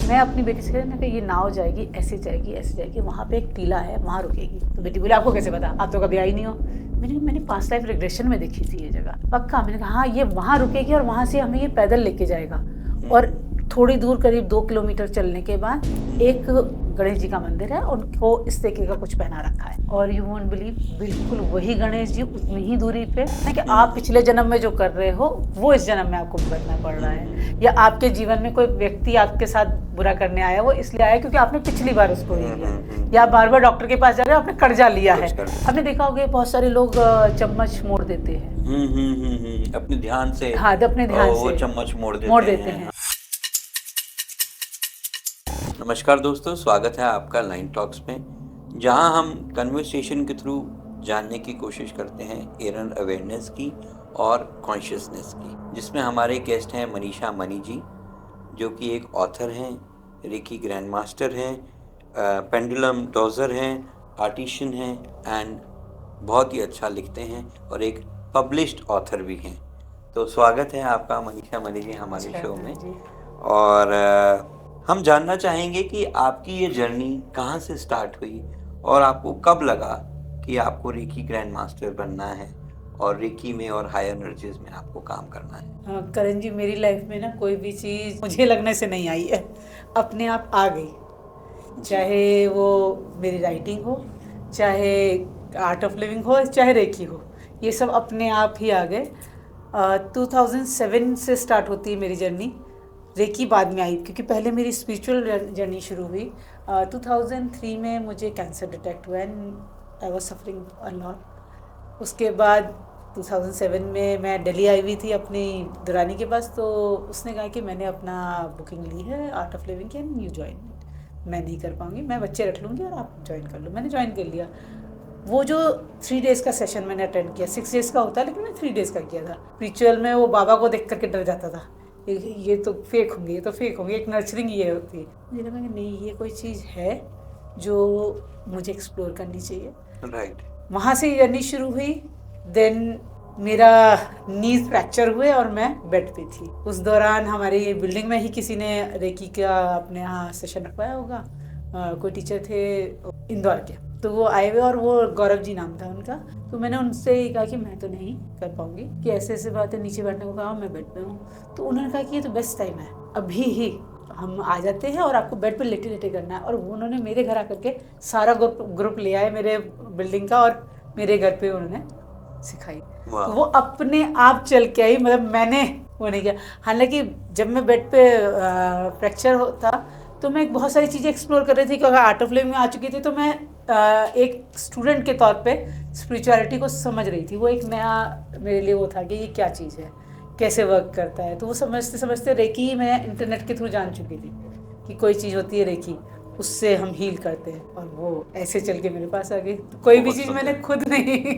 मैं अपनी बेटी से कहती ये नाव जाएगी ऐसे जाएगी, वहाँ पे एक टीला है, वहाँ रुकेगी। तो बेटी बोली आपको कैसे पता, आप तो कभी आई नहीं हो। मैंने पास्ट लाइफ रिग्रेशन में देखी थी ये जगह, पक्का। मैंने कहा हाँ ये वहाँ रुकेगी और वहाँ से हमें ये पैदल लेके जाएगा। और थोड़ी दूर करीब 2 किलोमीटर चलने के बाद एक गणेश जी का मंदिर है, उनको इस तरीके का कुछ पहना रखा है। और यू वोंट बिलीव, बिल्कुल वही गणेश जी उतनी ही दूरी पे है कि आप पिछले जन्म में जो कर रहे हो वो इस जन्म में आपको भुगतना पड़ रहा है, या आपके जीवन में कोई व्यक्ति आपके साथ बुरा करने आया, वो इसलिए आया क्योंकि आपने पिछली बार उसको ले लिया, या बार बार डॉक्टर के पास जा रहे हो, आपने कर्जा लिया है। आपने देखा होगा बहुत सारे लोग चम्मच मोड़ देते हैं अपने ध्यान से। हाँ, अपने ध्यान से वो चम्मच मोड़ देते हैं। नमस्कार दोस्तों, स्वागत है आपका लाइन टॉक्स में, जहां हम कन्वर्सेशन के थ्रू जानने की कोशिश करते हैं एरर अवेयरनेस की और कॉन्शियसनेस की, जिसमें हमारे गेस्ट हैं मनीषा मनी जी, जो कि एक ऑथर हैं, रेकी ग्रैंड मास्टर हैं, पेंडुलम डॉजर हैं, आर्टिशियन हैं एंड बहुत ही अच्छा लिखते हैं और एक पब्लिश्ड ऑथर भी हैं। तो स्वागत है आपका मनीषा मनी जी हमारे शो में। और हम जानना चाहेंगे कि आपकी ये जर्नी कहाँ से स्टार्ट हुई और आपको कब लगा कि आपको रेकी ग्रैंड मास्टर बनना है और रेकी में और हायर एनर्जीज में आपको काम करना है। करण जी, मेरी लाइफ में ना कोई भी चीज़ मुझे लगने से नहीं आई है, अपने आप आ गई। चाहे वो मेरी राइटिंग हो, चाहे आर्ट ऑफ लिविंग हो, चाहे रेकी हो, ये सब अपने आप ही आ गए। 2007 से स्टार्ट होती है मेरी जर्नी। रेकी बाद में आई क्योंकि पहले मेरी स्पिरिचुअल जर्नी शुरू हुई। 2003 में मुझे कैंसर डिटेक्ट हुआ and I was suffering a lot. उसके बाद 2007 में मैं दिल्ली आई हुई थी अपनी दुरानी के पास, तो उसने कहा कि मैंने अपना बुकिंग ली है आर्ट ऑफ लिविंग की एंड यू ज्वाइन। मैं नहीं कर पाऊँगी, मैं बच्चे रख लूँगी और आप ज्वाइन कर लो। मैंने ज्वाइन कर लिया। वो जो 3 डेज़ का सेशन मैंने अटेंड किया, 6 डेज़ का होता है लेकिन मैं 3 डेज़ का किया था। रिचुअल में वो बाबा को देख करके डर जाता था, ये तो फेक होंगे, ये तो फेक होंगे, एक नर्चरिंग ये होती है। मुझे लगा कि नहीं, ये कोई चीज़ है जो मुझे एक्सप्लोर करनी चाहिए। राइट। वहाँ से जर्नी शुरू हुई। देन मेरा नीज फ्रैक्चर हुए और मैं बेड पे थी। उस दौरान हमारी बिल्डिंग में ही किसी ने रेकी का अपने यहाँ सेशन रखवाया होगा। कोई टीचर थे इंदौर के, तो वो आए हुए और वो गौरव जी नाम था उनका। तो मैंने उनसे ही कहा कि मैं तो नहीं कर पाऊंगी, कि ऐसे ऐसे बातें, नीचे बैठने को कहा, मैं बेड पे हूँ। तो उन्होंने कहा कि ये तो बेस्ट टाइम है, अभी ही हम आ जाते हैं और आपको बेड पे लेटे लेटे करना है। और उन्होंने मेरे घर आकर के सारा ग्रुप ले आए मेरे बिल्डिंग का और मेरे घर पे उन्होंने सिखाई। तो वो अपने आप चल के आई, मतलब मैंने वो नहीं किया। हालांकि जब मैं बेड पे फ्रैक्चर होता तो मैं बहुत सारी चीज़ें एक्सप्लोर कर रही थी, क्योंकि आर्ट ऑफ लिविंग में आ चुकी थी, तो मैं एक स्टूडेंट के तौर पे स्पिरिचुअलिटी को समझ रही थी। वो एक नया मेरे लिए वो था कि ये क्या चीज़ है, कैसे वर्क करता है। तो वो समझते समझते रेकी मैं इंटरनेट के थ्रू जान चुकी थी कि कोई चीज़ होती है रेकी, उससे हम हील करते हैं, और वो ऐसे चल के मेरे पास आ गई। तो कोई भी चीज़ मैंने खुद नहीं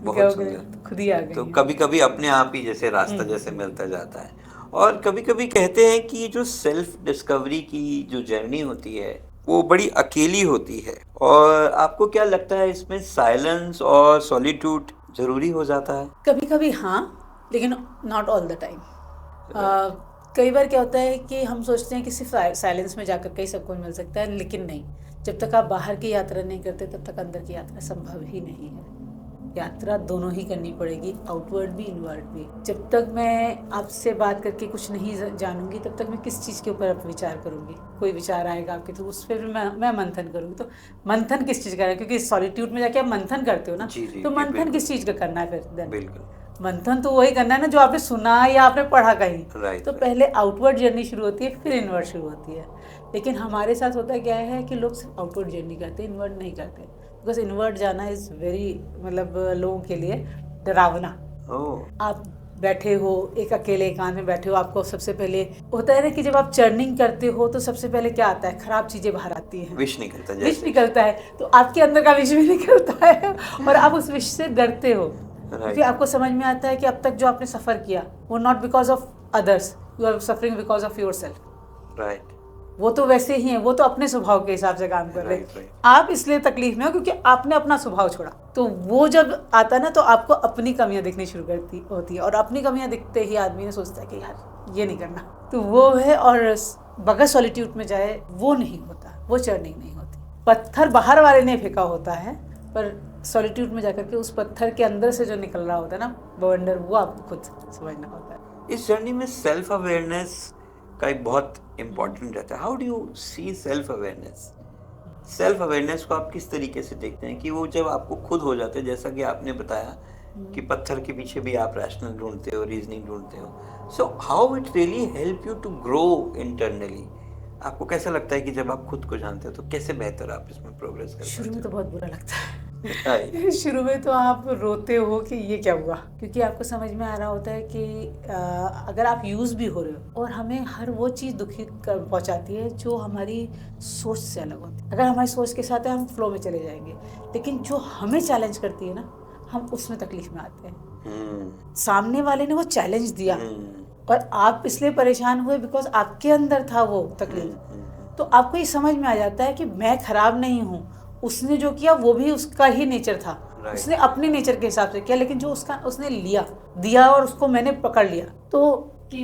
खुद ही आ गई। तो कभी कभी अपने आप ही जैसे रास्ता जैसे मिलता जाता है। और कभी कभी कहते हैं कि जो सेल्फ डिस्कवरी की जो जर्नी होती है वो बड़ी अकेली होती है, और आपको क्या लगता है इसमें साइलेंस और सॉलिट्यूड जरूरी हो जाता है? कभी कभी हाँ, लेकिन नॉट ऑल द टाइम। कई बार क्या होता है कि हम सोचते हैं कि सिर्फ साइलेंस में जाकर के ही सब कुछ मिल सकता है, लेकिन नहीं। जब तक आप बाहर की यात्रा नहीं करते तब तक अंदर की यात्रा संभव ही नहीं है। यात्रा दोनों ही करनी पड़ेगी, आउटवर्ड भी इंवर्ड भी। जब तक मैं आपसे बात करके कुछ नहीं जानूंगी तब तक मैं किस चीज़ के ऊपर विचार करूंगी। कोई विचार आएगा आपके तो उस पर मैं मंथन करूंगी। तो मंथन किस चीज़ का है, क्योंकि सॉलिट्यूड में जाके आप मंथन करते हो ना, तो मंथन किस चीज़ का करना है फिर? बिल्कुल, मंथन तो वही करना है ना जो आपने सुना या आपने पढ़ा कहीं। तो पहले आउटवर्ड जर्नी शुरू होती है, फिर इनवर्ड शुरू होती है। लेकिन हमारे साथ होता क्या है कि लोग सिर्फ आउटवर्ड जर्नी करते हैं, इनवर्ड नहीं करते। बिकॉज इनवर्ड जाना इज़ वेरी, मतलब लोगों के लिए डरावना। आप बैठे हो एक अकेले एकांत में बैठे हो, आपको सबसे पहले होता है ना कि जब आप चर्निंग करते हो तो सबसे पहले क्या आता है, खराब चीज़ें बाहर आती हैं, विष निकलता है। तो आपके अंदर का विष भी निकलता है और आप उस विष से डरते हो, क्योंकि आपको समझ में आता है कि अब तक जो आपने सफ़र किया वो not because of others, you are suffering because of your self. Right. वो तो वैसे ही हैं, वो तो अपने स्वभाव के हिसाब से काम कर रहे हैं। आप इसलिए तकलीफ में हो क्योंकि आपने अपना स्वभाव छोड़ा। तो वो जब आता है ना तो आपको अपनी कमियां दिखनी शुरू होती है, और अपनी कमियां दिखते ही आदमी ने सोचता है कि यार ये नहीं करना। तो वो है, और बगैर सॉलिट्यूड में जाए वो नहीं होता, वो चर्निंग नहीं होती। पत्थर बाहर वाले ने फेंका होता है, पर सॉलिट्यूड में जाकर के उस पत्थर के अंदर से जो निकल रहा होता है ना बवंडर, वो आपको खुद समझना होता है। इस जर्नी में सेल्फ अवेयरनेस का एक बहुत इम्पोर्टेंट रहता है। How do you see self awareness? Self awareness को आप किस तरीके से देखते हैं कि वो जब आपको खुद हो जाते हैं, जैसा कि आपने बताया कि पत्थर के पीछे भी आप रैशनल ढूंढते हो, रीजनिंग ढूंढते हो। So how it really help you to grow internally? आपको कैसा लगता है कि जब आप खुद को जानते हो तो कैसे बेहतर आप इसमें प्रोग्रेस कर शुरू में तो बहुत बुरा लगता है। है? शुरू में तो आप रोते हो कि ये क्या हुआ, क्योंकि आपको समझ में आ रहा होता है कि अगर आप यूज़ भी हो रहे हो, और हमें हर वो चीज़ दुखी पहुंचाती है जो हमारी सोच से अलग होती है। अगर हमारी सोच के साथ है हम फ्लो में चले जाएंगे, लेकिन जो हमें चैलेंज करती है ना, हम उसमें तकलीफ में आते हैं। सामने वाले ने वो चैलेंज दिया और आप इसलिए परेशान हुए बिकॉज आपके अंदर था वो तकलीफ। तो आपको ये समझ में आ जाता है कि मैं खराब नहीं हूँ, उसने जो किया वो भी उसका ही नेचर था, उसने अपने नेचर के हिसाब से किया, लेकिन जो उसका उसने दिया और उसको मैंने पकड़ लिया। तो कि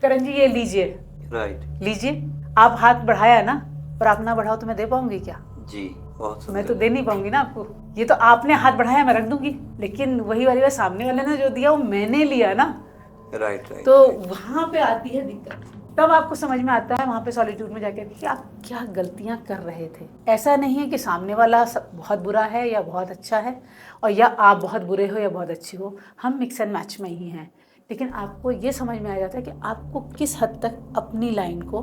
करण जी ये लीजिए, लीजिए, आप हाथ बढ़ाया ना, और आप ना बढ़ाओ तो मैं दे पाऊंगी क्या? जी, बहुत मैं तो दे नहीं पाऊंगी ना आपको। ये तो आपने हाथ बढ़ाया, मैं रख दूंगी, लेकिन वही वाली बात, सामने वाले ने जो दिया वो मैंने लिया ना। राइट। तो वहां पे आती है दिक्कत। तब आपको समझ में आता है वहाँ पे सॉलिट्यूड में जाकर कि आप क्या गलतियाँ कर रहे थे। ऐसा नहीं है कि सामने वाला बहुत बुरा है या बहुत अच्छा है, और या आप बहुत बुरे हो या बहुत अच्छी हो, हम मिक्स एंड मैच में ही हैं। लेकिन आपको ये समझ में आ जाता है कि आपको किस हद तक अपनी लाइन को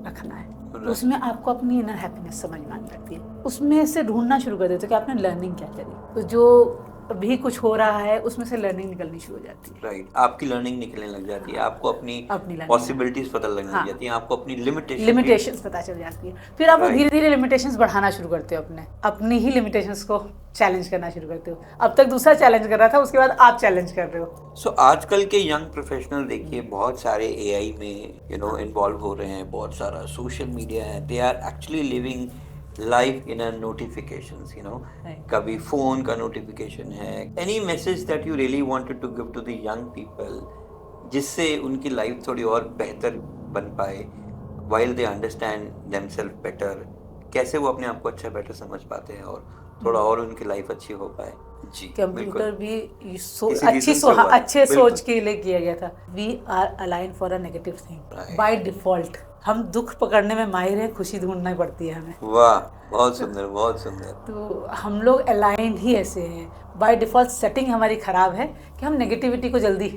रखना है। तो उसमें आपको अपनी इनर हैप्पीनेस समझ में आने लगती है, उसमें से ढूंढना शुरू कर देते हो कि आपने लर्निंग क्या करी। तो जो भी कुछ हो रहा है उसमें से लर्निंग निकलनी शुरू हो जाती है। राइट, आपकी लर्निंग निकलने लग जाती है, आपको अपनी पॉसिबिलिटीज पता लगने लग जाती है, आपको अपनी लिमिटेशंस पता चल जाती है। फिर आप धीरे धीरे लिमिटेशंस बढ़ाना शुरू करते हो, अपनी ही लिमिटेशंस को चैलेंज करना शुरू करते हो। अब तक दूसरा चैलेंज कर रहा था, उसके बाद आप चैलेंज कर रहे हो। सो आजकल के यंग प्रोफेशनल देखिए बहुत सारे एआई में इन्वॉल्व हो रहे हैं, बहुत सारा सोशल मीडिया है, they are actually living life in a notifications, कभी फोन का नोटिफिकेशन है, any message that you really wanted to give to the young people, जिससे उनकी लाइफ थोड़ी और बेहतर बन पाए, while they understand themselves better, कैसे वो अपने आप को अच्छा बेटर समझ पाते हैं और थोड़ा और उनकी लाइफ अच्छी हो पाए। जी, कंप्यूटर भी अच्छे सोच के लिए किया गया था। We are align for a negative thing by default. हम दुख पकड़ने में माहिर हैं, खुशी ढूंढना पड़ती है हमें। वाह, बहुत सुंदर, बहुत सुंदर। तो हम लोग अलाइन ही ऐसे हैं, बाय डिफॉल्ट सेटिंग हमारी खराब है कि हम नेगेटिविटी को जल्दी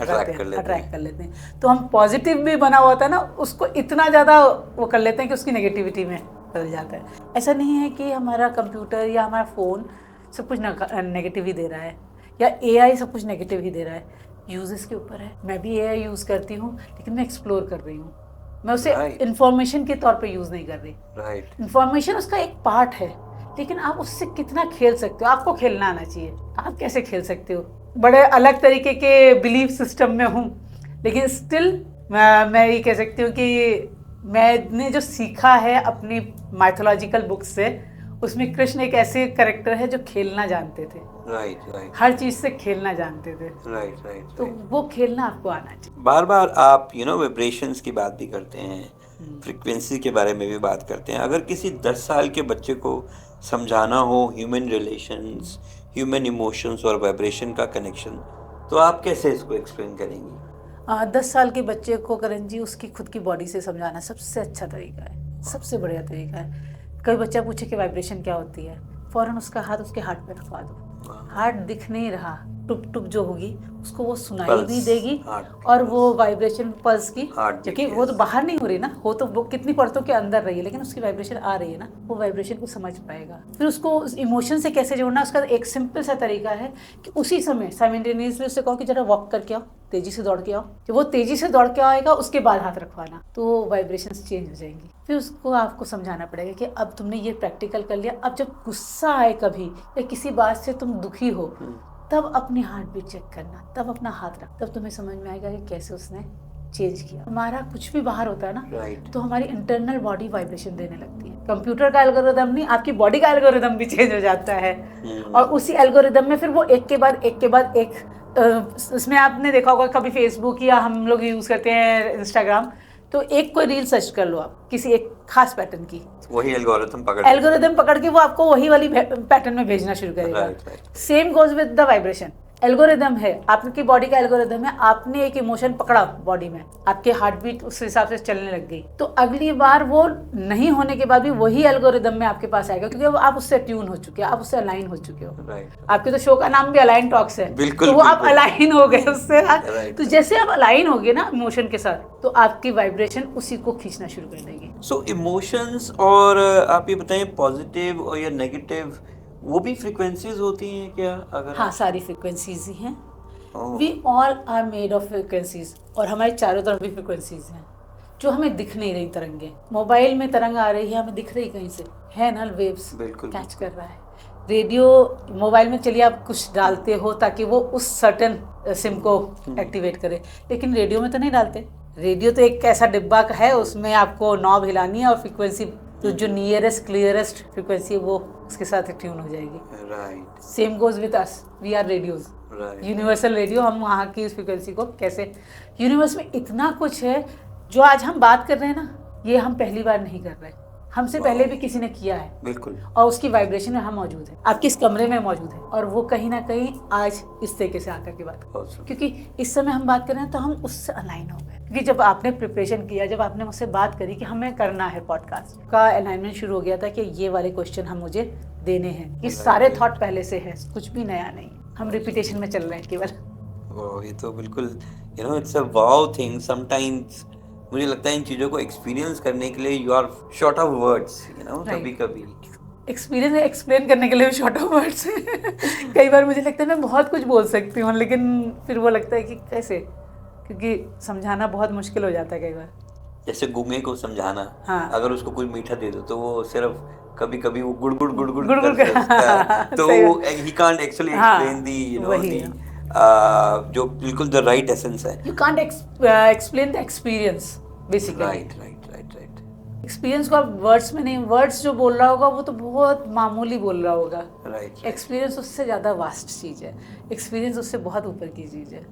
अट्रैक्ट कर लेते हैं। तो हम पॉजिटिव भी बना हुआ था ना, उसको इतना ज़्यादा वो कर लेते हैं कि उसकी नेगेटिविटी में बदल जाता है। ऐसा नहीं है कि हमारा कंप्यूटर या हमारा फ़ोन सब कुछ नेगेटिव ही दे रहा है, या एआई सब कुछ नेगेटिव ही दे रहा है। यूजेस के ऊपर है। मैं भी एआई यूज़ करती हूँ, लेकिन मैं एक्सप्लोर कर रही हूँ, मैं उसे इंफॉर्मेशन के तौर पे यूज़ नहीं कर रही। इंफॉर्मेशन उसका एक पार्ट है, लेकिन आप उससे कितना खेल सकते हो, आपको खेलना आना चाहिए। आप कैसे खेल सकते हो? बड़े अलग तरीके के बिलीफ सिस्टम में हूँ, लेकिन स्टिल मैं ये कह सकती हूँ कि मैंने जो सीखा है अपनी माइथोलॉजिकल बुक्स से, उसमें कृष्ण एक ऐसे कैरेक्टर है जो खेलना जानते थे। राइट। हर चीज से खेलना जानते थे। राइट। तो वो खेलना आपको आना चाहिए। बार बार आप वाइब्रेशंस की बात भी करते हैं, फ्रीक्वेंसी के बारे में भी बात करते हैं। अगर किसी 10 साल के बच्चे को समझाना हो ह्यूमन रिलेशंस, ह्यूमन इमोशंस और वाइब्रेशन का कनेक्शन, तो आप कैसे इसको एक्सप्लेन करेंगी? 10 साल के बच्चे को करण जी उसकी खुद की बॉडी से समझाना सबसे अच्छा तरीका है, सबसे बढ़िया तरीका है। कोई बच्चा पूछे कि वाइब्रेशन क्या होती है, फौरन उसका हाथ उसके हार्ट पे रखवा दो। हार्ट दिख नहीं रहा, टुक टुक जो होगी उसको वो सुनाई भी देगी, और वो वाइब्रेशन पल्स की, क्योंकि वो तो बाहर नहीं हो रही ना, हो तो वो कितनी परतों के अंदर रही है, लेकिन उसकी वाइब्रेशन आ रही है ना, वो वाइब्रेशन को समझ पाएगा। फिर उसको इमोशन से कैसे जोड़ना, उसका एक सिंपल सा तरीका है कि उसी समय साइमल्टेनियसली उससे कहो कि जरा वॉक करके आओ, तेजी से दौड़ के आओ। कि वो तेजी से दौड़ के आएगा, उसके बाद हाथ रखवाना, तो वाइब्रेशंस चेंज हो जाएंगी। फिर उसको आपको समझाना पड़ेगा कि अब तुमने ये प्रैक्टिकल कर लिया, अब जब गुस्सा आए कभी या किसी बात से तुम दुखी हो, तब अपनी हार्ट बीट चेक करना, तब अपना हाथ रख, तब तुम्हें समझ में आएगा कि कैसे उसने चेंज किया। हमारा कुछ भी बाहर होता है ना, तो हमारी इंटरनल बॉडी वाइब्रेशन देने लगती है। कंप्यूटर का एल्गोरिदम नहीं, आपकी बॉडी का एल्गोरिदम भी चेंज हो जाता है, और उसी एल्गोरिदम में फिर वो एक के बाद एक उसमें आपने देखा होगा कभी फेसबुक या हम लोग यूज़ करते हैं इंस्टाग्राम, तो एक कोई रील सर्च कर लो आप किसी एक खास पैटर्न की, वही एल्गोरिदम पकड़ के वो आपको वही वाली पैटर्न में भेजना शुरू करेगा। Right. Same goes with the vibration. Algorithm है, आपकी बॉडी का एल्गोरिदम है, आपने एक इमोशन पकड़ा बॉडी में, आपके हार्ट बीट उस हिसाब से चलने लग गई, तो अगली बार वो नहीं होने के बाद भी वही एल्गोरिदम में आपके पास आएगा, क्योंकि वो आप उससे ट्यून हो चुके हो, आप उससे अलाइन हो चुके हो। राइट। आपके तो शो का नाम भी अलाइन टॉक्स है, बिल्कुल, तो वो आप बिल्कुल। अलाइन हो गए उससे। राइट। तो जैसे आप अलाइन हो गए ना इमोशन के साथ, तो आपकी वाइब्रेशन उसी को खींचना शुरू कर देगी। सो इमोशंस, और आप ये बताएं पॉजिटिव और या नेगेटिव, वो भी फ्रीक्वेंसीज होती हैं क्या? अगर हाँ, सारी फ्रिक्वेंसीज ही हैं। Oh, we all are made of frequencies, और हमारे चारों तरफ भी फ्रिक्वेंसीज हैं जो हमें दिख नहीं रही। तरंगे मोबाइल में तरंग आ रही है, हमें दिख रही कहीं से है ना, वेव्स बिल्कुल। कैच कर रहा है। रेडियो मोबाइल में चलिए आप कुछ डालते हो ताकि वो उस सर्टन सिम को एक्टिवेट करे, लेकिन रेडियो में तो नहीं डालते। रेडियो तो एक ऐसा डिब्बा है, उसमें आपको नॉब हिलानी है और फ्रिक्वेंसी, तो जो नियरेस्ट क्लियरेस्ट फ्रिक्वेंसी है वो उसके साथ ट्यून हो जाएगी। Right. Same goes with us, we are radios, right. Universal radio. हम वहाँ की उस फ्रिक्वेंसी को कैसे, यूनिवर्स में इतना कुछ है जो आज हम बात कर रहे हैं ना, ये हम पहली बार नहीं कर रहे, हमसे पहले भी किसी ने किया है, बिल्कुल। और उसकी वाइब्रेशन यहाँ मौजूद है, आपके इस कमरे में मौजूद है, और वो कहीं ना कहीं आज इस तरीके से आकर के बात कर, Awesome. क्योंकि इस समय हम बात कर रहे हैं तो हम उससे अलाइन हो गए। क्योंकि जब आपने प्रिपरेशन किया, जब आपने मुझसे बात करी कि हमें करना है पॉडकास्ट का, अलाइनमेंट शुरू हो गया था कि ये वाले क्वेश्चन हम मुझे देने हैं। ये सारे थॉट पहले से है, कुछ भी नया नहीं, हम रिपीटेशन में चल रहे हैं केवल। ओह, ये तो बिल्कुल it's a wow thing. Sometimes मुझे लगता है इन चीज़ों को एक्सपीरियंस करने के लिए you are short of words, कभी कभी एक्सपीरियंस एक्सप्लेन करने के लिए शॉर्ट ऑफ वर्ड्स कई बार मुझे लगता है मैं बहुत कुछ बोल सकती हूँ, लेकिन फिर वो लगता है कि कैसे, क्योंकि समझाना बहुत मुश्किल हो जाता है कई बार। जैसे गूंगे को समझाना, हाँ। अगर उसको कोई मीठा दे दो तो वो सिर्फ कभी कभी वो गुड़गुड़ गुड़गुड़ गुड़गुड़ कर सकता है, तो सही बात। ही कांट एक्चुअली हाँ, एक्सप्लेन दी वही। जो बिल्कुल द राइट एसेंस है। You can't explain the experience basically. Right right right right experience को आप वर्ड्स में नहीं, वर्ड्स जो बोल रहा होगा वो तो बहुत मामूली बोल रहा होगा, राइट। एक्सपीरियंस उससे ज़्यादा वास्ट चीज़ है, एक्सपीरियंस उससे बहुत ऊपर की चीज़ है।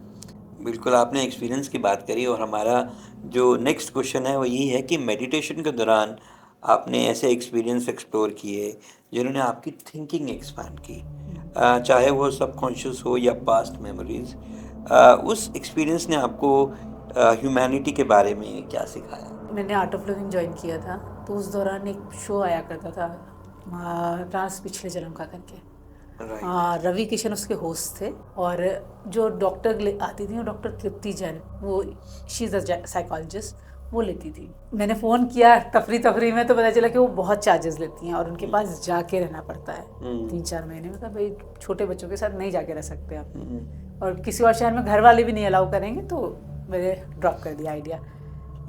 बिल्कुल, आपने एक्सपीरियंस की बात करी, और हमारा जो नेक्स्ट क्वेश्चन है वो यही है कि मेडिटेशन के दौरान आपने ऐसे एक्सपीरियंस एक्सप्लोर किए जिन्होंने आपकी थिंकिंग एक्सपैंड की, चाहे वो सबकॉन्शियस हो या पास्ट मेमोरीज, उस एक्सपीरियंस ने आपको ह्यूमैनिटी के बारे में क्या सिखाया? मैंने आर्ट ऑफ लिविंग ज्वाइन किया था, तो उस दौरान एक शो आया करता था, राज पिछले जन्म का करके। राइट। रवि किशन उसके होस्ट थे, और जो डॉक्टर आती थी वो डॉक्टर तृप्ति जैन, वो शी इज़ अ साइकोलॉजिस्ट, वो लेती थी। मैंने फ़ोन किया तफरी में, तो पता चला कि वो बहुत चार्जेस लेती हैं और उनके पास जाके रहना पड़ता है 3-4 महीने में। कहा भाई छोटे बच्चों के साथ नहीं जाके रह सकते आप, और किसी और शहर में घर वाले भी नहीं अलाउ करेंगे, तो मैंने ड्रॉप कर दिया आइडिया।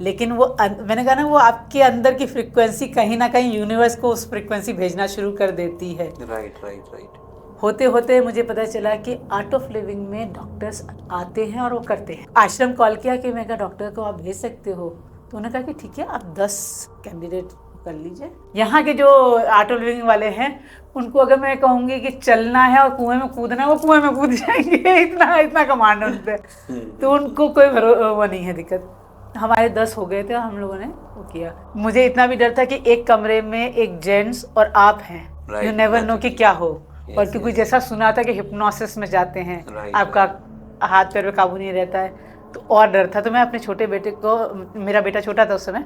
लेकिन वो मैंने कहा ना, वो आपके अंदर की फ्रिक्वेंसी कहीं ना कहीं यूनिवर्स को उस फ्रिक्वेंसी भेजना शुरू कर देती है। Right right right. होते होते मुझे पता चला कि आर्ट ऑफ लिविंग में डॉक्टर्स आते हैं और वो करते हैं। आश्रम कॉल किया कि मैं कहा डॉक्टर को आप भेज सकते हो, तो उन्होंने कहा कि ठीक है, आप 10 कैंडिडेट कर लीजिए। यहाँ के जो आर्ट ऑफ लिविंग वाले हैं, उनको अगर मैं कहूँगी कि चलना है और कुएं में कूदना है, वो कुएं में कूद जाएंगे, इतना कमांड है उन पर, तो उनको कोई वो नहीं है दिक्कत। हमारे 10 हो गए थे, हम लोगों ने वो किया। मुझे इतना भी डर था कि एक कमरे में एक जेंट्स और आप हैं, यू नेवर नो कि क्या हो। और क्योंकि जैसा सुना था कि हिप्नोसिस में जाते हैं, आपका हाथ पैर पे काबू नहीं रहता है, तो और डर था। तो मैं अपने छोटे बेटे को, मेरा बेटा छोटा था उस समय,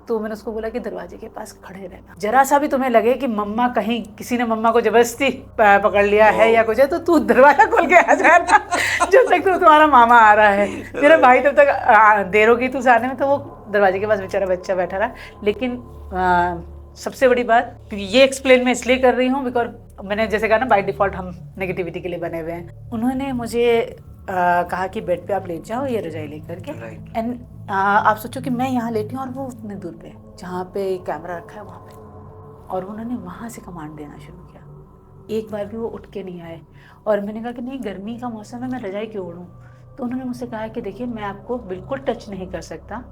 तो मैंने उसको बोला कि दरवाजे के पास खड़े रहना, जरा सा भी तुम्हें लगे कि मम्मा कहीं किसी ने मम्मा को जबरदस्ती पकड़ लिया है या कुछ है, तो तू दरवाजा खोल के आ जाना जब तक तो तुम्हारा मामा आ रहा है। मेरा भाई तब तक देर होगी तो आने में, तो वो दरवाजे के पास बेचारा बच्चा बैठा रहा। लेकिन सबसे बड़ी बात, ये एक्सप्लेन मैं इसलिए कर रही हूँ बिकॉज मैंने जैसे कहा ना, बाय डिफॉल्ट हम नेगेटिविटी के लिए बने हुए हैं। उन्होंने मुझे कहा कि बेड पे आप लेट जाओ ये रजाई लेकर के, एंड आप सोचो कि मैं यहाँ लेटी हूँ और वो उतने दूर पे जहाँ पे कैमरा रखा है वहाँ पे, और उन्होंने वहाँ से कमांड देना शुरू किया। एक बार भी वो उठ के नहीं आए, और मैंने कहा कि नहीं गर्मी का मौसम है, मैं रजाई क्यों ओढ़ूँ। तो उन्होंने मुझसे कहा कि देखिए मैं आपको बिल्कुल टच नहीं कर सकता,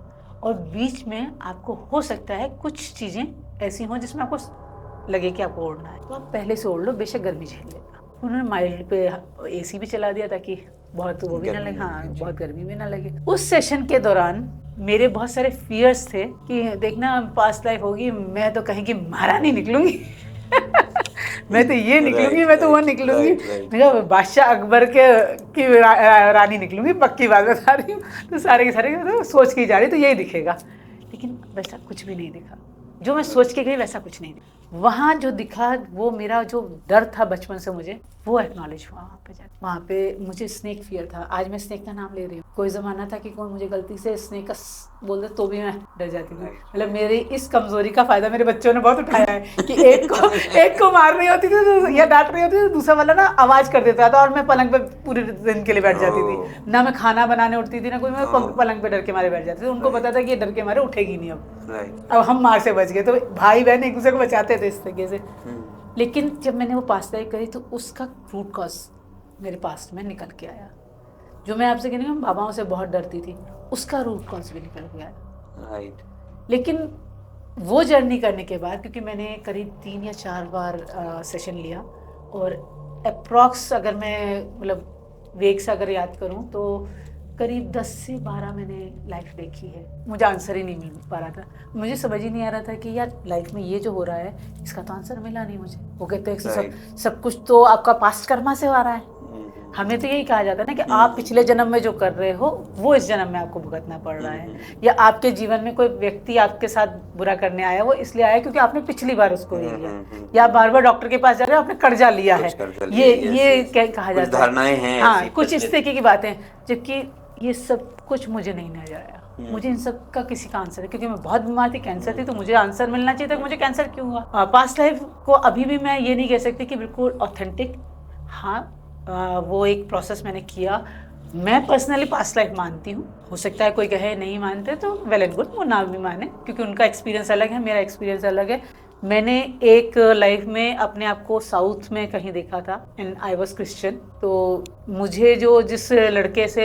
और बीच में आपको हो सकता है कुछ चीज़ें ऐसी हों जिसमें आपको लगे कि आपको ओढ़ना है, तो आप पहले से ओढ़ लो, बेशक गर्मी झेल लेगा। उन्होंने माइल्ड पे AC भी चला दिया ताकि बहुत वो भी ना गर्मी लगे, में हाँ जी। बहुत गर्मी भी ना लगे। उस सेशन के दौरान मेरे बहुत सारे फियर्स थे कि देखना पास्ट लाइफ होगी, मैं तो कहीं की महारानी निकलूंगी मैं तो ये निकलूंगी, मैं तो वो निकलूंगी, मैं बादशाह अकबर के की रानी निकलूंगी, पक्की बात बता रही हूँ। तो सारे के सारे तो सोच की जा रही तो यही दिखेगा, लेकिन वैसा कुछ भी नहीं दिखा। जो मैं सोच के गई वैसा कुछ नहीं दिखा। वहाँ जो दिखा वो मेरा जो डर था बचपन से मुझे, वो एक्नॉलेज हुआ वहाँ पे जाके। वहाँ पे मुझे स्नेक फियर था। आज मैं स्नेक का नाम ले रही हूँ, कोई ज़माना था कि कोई मुझे गलती से स्नेक का बोल दे तो भी मैं डर जाती थी। मतलब मेरी इस कमजोरी का फायदा मेरे बच्चों ने बहुत उठाया है कि एक को मार रही होती थी या डांट रही होती थी, दूसरा वाला ना आवाज कर देता था और मैं पलंग पे पूरे दिन के लिए बैठ जाती थी। ना मैं खाना बनाने उठती थी ना कोई, मैं पलंग पे डर के मारे बैठ जाती थी। उनको पता था कि ये डर के मारे उठेगी नहीं। अब हम मार से बच गए, तो भाई बहन एक दूसरे को बचाते थे इस तरीके से। लेकिन जब मैंने वो पास्ट लाइफ करी तो उसका रूट कॉज मेरे पास्ट में निकल के आया। जो मैं आपसे कह रही हूँ बाबाओं से बहुत डरती थी, उसका रूट कॉज भी निकल के आया। लेकिन वो जर्नी करने के बाद, क्योंकि मैंने करीब 3 या 4 बार सेशन लिया और अप्रॉक्स अगर मैं मतलब वेग से अगर याद करूं तो करीब 10 से 12 मैंने लाइफ देखी है। मुझे आंसर ही नहीं मिल पा रहा था, मुझे समझ ही नहीं आ रहा था कि यार लाइफ में ये जो हो रहा है इसका तो आंसर मिला नहीं मुझे। वो कहते हैं सब कुछ तो आपका पास्ट कर्मा से आ रहा है। हमें तो यही कहा जाता है ना कि आप पिछले जन्म में जो कर रहे हो वो इस जन्म में आपको भुगतना पड़ रहा है, या आपके जीवन में कोई व्यक्ति आपके साथ बुरा करने आया वो इसलिए आया क्योंकि आपने पिछली बार उसको ले लिया, या बार बार डॉक्टर के पास जा रहे हो आपने कर्जा लिया है। ये क्या कहा जाता है, धारणाएं हैं, हाँ कुछ इस तरीके की बातें। जबकि ये सब कुछ मुझे नहीं नजर आया। मुझे इन सब का किसी का आंसर है, क्योंकि मैं बहुत बीमार थी, कैंसर थी, तो मुझे आंसर मिलना चाहिए था कि मुझे कैंसर क्यों हुआ। पास्ट लाइफ को अभी भी मैं ये नहीं कह सकती कि बिल्कुल ऑथेंटिक, हाँ वो एक प्रोसेस मैंने किया। मैं पर्सनली पास्ट लाइफ मानती हूँ, हो सकता है कोई कहे नहीं मानते तो वेल एंड गुड, वो ना भी माने, क्योंकि उनका एक्सपीरियंस अलग है, मेरा एक्सपीरियंस अलग है। मैंने एक लाइफ में अपने आप को साउथ में कहीं देखा था एंड आई वाज क्रिश्चियन। तो मुझे जो जिस लड़के से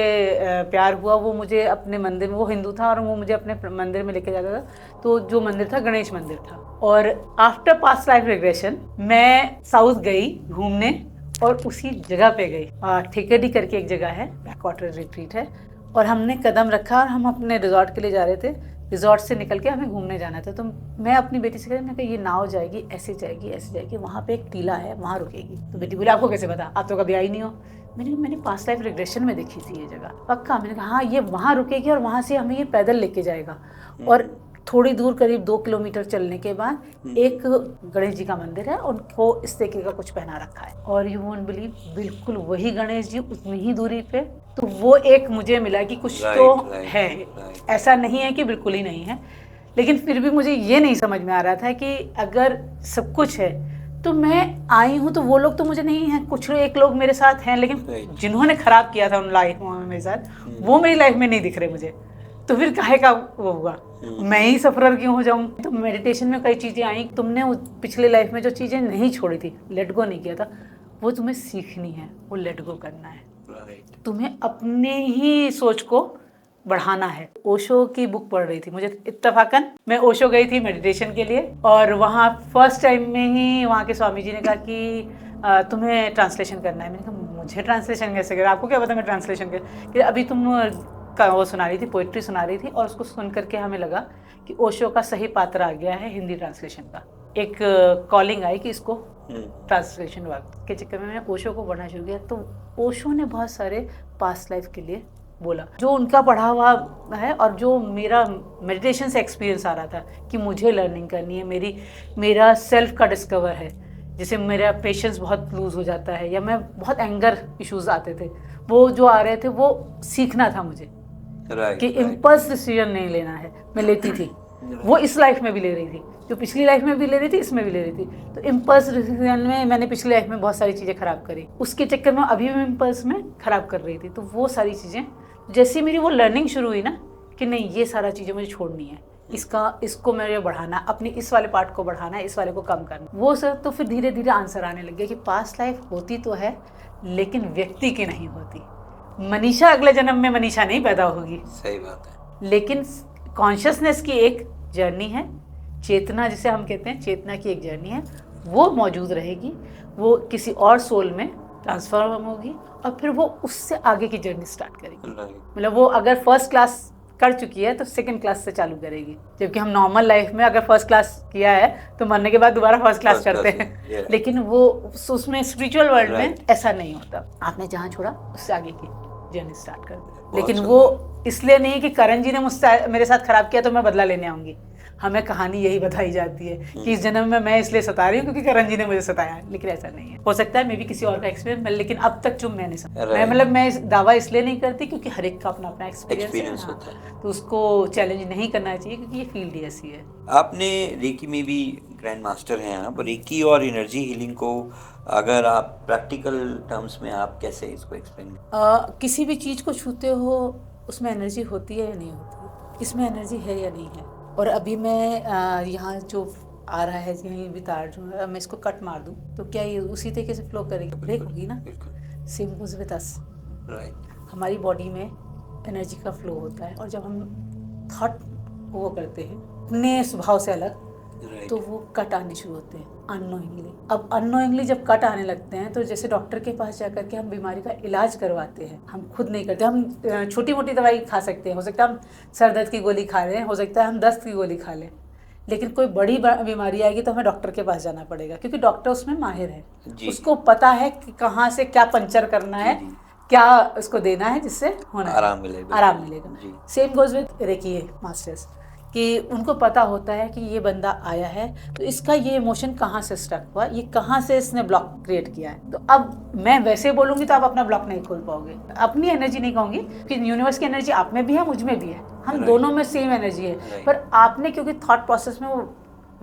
प्यार हुआ वो मुझे अपने मंदिर में, वो हिंदू था और वो मुझे अपने मंदिर में लेके जाता था। तो जो मंदिर था गणेश मंदिर था। और आफ्टर पास्ट लाइफ रिग्रेशन मैं साउथ गई घूमने और उसी जगह पे गई। ठेकेडी करके एक जगह है, बैक वाटर रिट्रीट है, और हमने कदम रखा और हम अपने रिजॉर्ट के लिए जा रहे थे। रिजॉर्ट से निकल के हमें घूमने जाना था। तो मैं अपनी बेटी से कही, मैं कहा ये नाव जाएगी ऐसे जाएगी ऐसे जाएगी, वहाँ पे एक टीला है वहाँ रुकेगी। तो बेटी बोली आपको कैसे पता, आप तो कभी आई नहीं हो। मैंने पास्ट लाइफ रिग्रेशन में देखी थी ये जगह, पक्का। मैंने कहा हाँ ये वहाँ रुकेगी और वहाँ से हमें ये पैदल लेके जाएगा। और थोड़ी दूर करीब 2 किलोमीटर चलने के बाद एक गणेश जी का मंदिर है, उनको इस तरीके का कुछ पहना रखा है। और यू वोंट बिलीव, बिल्कुल वही गणेश जी उतनी ही दूरी पे। तो वो एक मुझे मिला कि कुछ तो है, ऐसा नहीं है कि बिल्कुल ही नहीं है। लेकिन फिर भी मुझे ये नहीं समझ में आ रहा था कि अगर सब कुछ है तो मैं आई हूँ तो वो लोग तो मुझे नहीं है, कुछ एक लोग मेरे साथ हैं, लेकिन जिन्होंने खराब किया था उन लाइफ में मेरे साथ, वो मेरी लाइफ में नहीं दिख रहे मुझे। तो फिर काहे का वो हुआ, मैं ही सफरर क्यों हो जाऊं। तो मेडिटेशन में कई चीजें आई, तुमने पिछले लाइफ में जो चीजें नहीं छोड़ी थी, लेट गो नहीं किया था, वो तुम्हें सीखनी है, वो लेट गो करना है। तुम्हें अपने ही सोच को बढ़ाना है। ओशो की बुक पढ़ रही थी, मुझे इत्तफाकन मैं ओशो गई थी मेडिटेशन के लिए, और वहाँ फर्स्ट टाइम में ही वहाँ के स्वामी जी ने कहा कि तुम्हें ट्रांसलेशन करना है। मैंने कहा मुझे ट्रांसलेशन कैसे करें, आपको क्या पता मैं ट्रांसलेशन कर। अभी तुम वो सुना रही थी, पोइट्री सुना रही थी, और उसको सुन करके हमें लगा कि ओशो का सही पात्र आ गया है हिंदी ट्रांसलेशन का। एक कॉलिंग आई कि इसको ट्रांसलेशन वर्क के चक्कर में मैंने ओशो को पढ़ना शुरू किया। तो ओशो ने बहुत सारे पास्ट लाइफ के लिए बोला, जो उनका पढ़ा हुआ है और जो मेरा मेडिटेशन से एक्सपीरियंस आ रहा था कि मुझे लर्निंग करनी है, मेरा सेल्फ का डिस्कवर है। जैसे मेरा पेशेंस बहुत लूज हो जाता है, या मैं बहुत एंगर इश्यूज आते थे, वो जो आ रहे थे वो सीखना था मुझे कि इम्पल्स डिसीजन नहीं लेना है। मैं लेती थी, वो इस लाइफ में भी ले रही थी, जो पिछली लाइफ में भी ले रही थी, इसमें भी ले रही थी। तो इम्पल्स डिसीजन में मैंने पिछली लाइफ में बहुत सारी चीज़ें खराब करी, उसके चक्कर में अभी भी इम्पल्स में खराब कर रही थी। तो वो सारी चीज़ें जैसी मेरी वो लर्निंग शुरू हुई ना कि नहीं ये सारा चीज़ें मुझे छोड़नी है, इसको मेरे बढ़ाना, अपनी इस वाले पार्ट को बढ़ाना है, इस वाले को कम करना, वो सब। तो फिर धीरे धीरे आंसर आने लग गया कि पास्ट लाइफ होती तो है लेकिन व्यक्ति की नहीं होती। मनीषा अगले जन्म में मनीषा नहीं पैदा होगी, सही बात है, लेकिन कॉन्शियसनेस की एक जर्नी है, चेतना जिसे हम कहते हैं, चेतना की एक जर्नी है, वो मौजूद रहेगी। वो किसी और सोल में ट्रांसफॉर्म होगी और फिर वो उससे आगे की जर्नी स्टार्ट करेगी। राइट। मतलब वो अगर फर्स्ट क्लास कर चुकी है तो सेकंड क्लास से चालू करेगी, जबकि हम नॉर्मल लाइफ में अगर फर्स्ट क्लास किया है तो मरने के बाद दोबारा फर्स्ट क्लास करते हैं, लेकिन वो उसमें स्पिरिचुअल वर्ल्ड में ऐसा नहीं होता। आपने जहाँ छोड़ा उससे आगे की जर्नी स्टार्ट कर दी। लेकिन वो इसलिए नहीं कि करण जी ने मुझसे मेरे साथ खराब किया तो मैं बदला लेने आऊंगी। हमें कहानी यही बताई जाती है कि इस जन्म में मैं इसलिए सता रही हूँ क्योंकि करण जी ने मुझे सताया, लेकिन ऐसा नहीं है। हो सकता है मे भी किसी और का एक्सपीरियंस, लेकिन अब तक जो मैंने समझा, मैं मतलब मैं दावा इसलिए नहीं करती क्योंकि हर एक का अपना अपना एक्सपीरियंस होता है, तो उसको चैलेंज नहीं करना चाहिए क्योंकि ये फील्ड ही ऐसी है। आपने रेकी में भी ग्रैंड मास्टर हैं आप, रेकी और एनर्जी हीलिंग को अगर आप प्रैक्टिकल टर्म्स में आप कैसे इसको एक्सप्लेन? किसी भी चीज़ को छूते हो उसमें एनर्जी होती है या नहीं होती, इसमें एनर्जी है या नहीं है। और अभी मैं यहाँ जो आ रहा है यहीं भी तार जो है, मैं इसको कट मार दूँ तो क्या ये उसी तरीके से फ्लो करेगी? ब्रेक होगी ना। सेम गोज विद अस। हमारी बॉडी में एनर्जी का फ्लो होता है और जब हम थॉट वो करते हैं अपने स्वभाव से अलग, तो वो कट आने शुरू होते हैं अननोइंगली। अब अननोइंगली जब कट आने लगते हैं तो जैसे डॉक्टर के पास जाकर के हम बीमारी का इलाज करवाते हैं, हम खुद नहीं करते। हम छोटी मोटी दवाई खा सकते हैं, हो सकता है हम सर दर्द की गोली खा लें, हो सकता है हम दस्त की गोली खा लें, लेकिन कोई बड़ी बीमारी आएगी तो हमें डॉक्टर के पास जाना पड़ेगा क्योंकि डॉक्टर उसमें माहिर है, उसको पता है कि कहाँ से क्या पंचर करना है, क्या उसको देना है जिससे होना आराम मिलेगा। Same goes with reiki masters कि उनको पता होता है कि ये बंदा आया है तो इसका ये इमोशन कहाँ से स्टक हुआ, ये कहाँ से इसने ब्लॉक क्रिएट किया है। तो अब मैं वैसे बोलूँगी तो आप अपना ब्लॉक नहीं खोल पाओगे। अपनी एनर्जी नहीं कहूँगी कि यूनिवर्स की एनर्जी आप में भी है, मुझ में भी है, हम दोनों में सेम एनर्जी है, पर आपने क्योंकि थॉट प्रोसेस में वो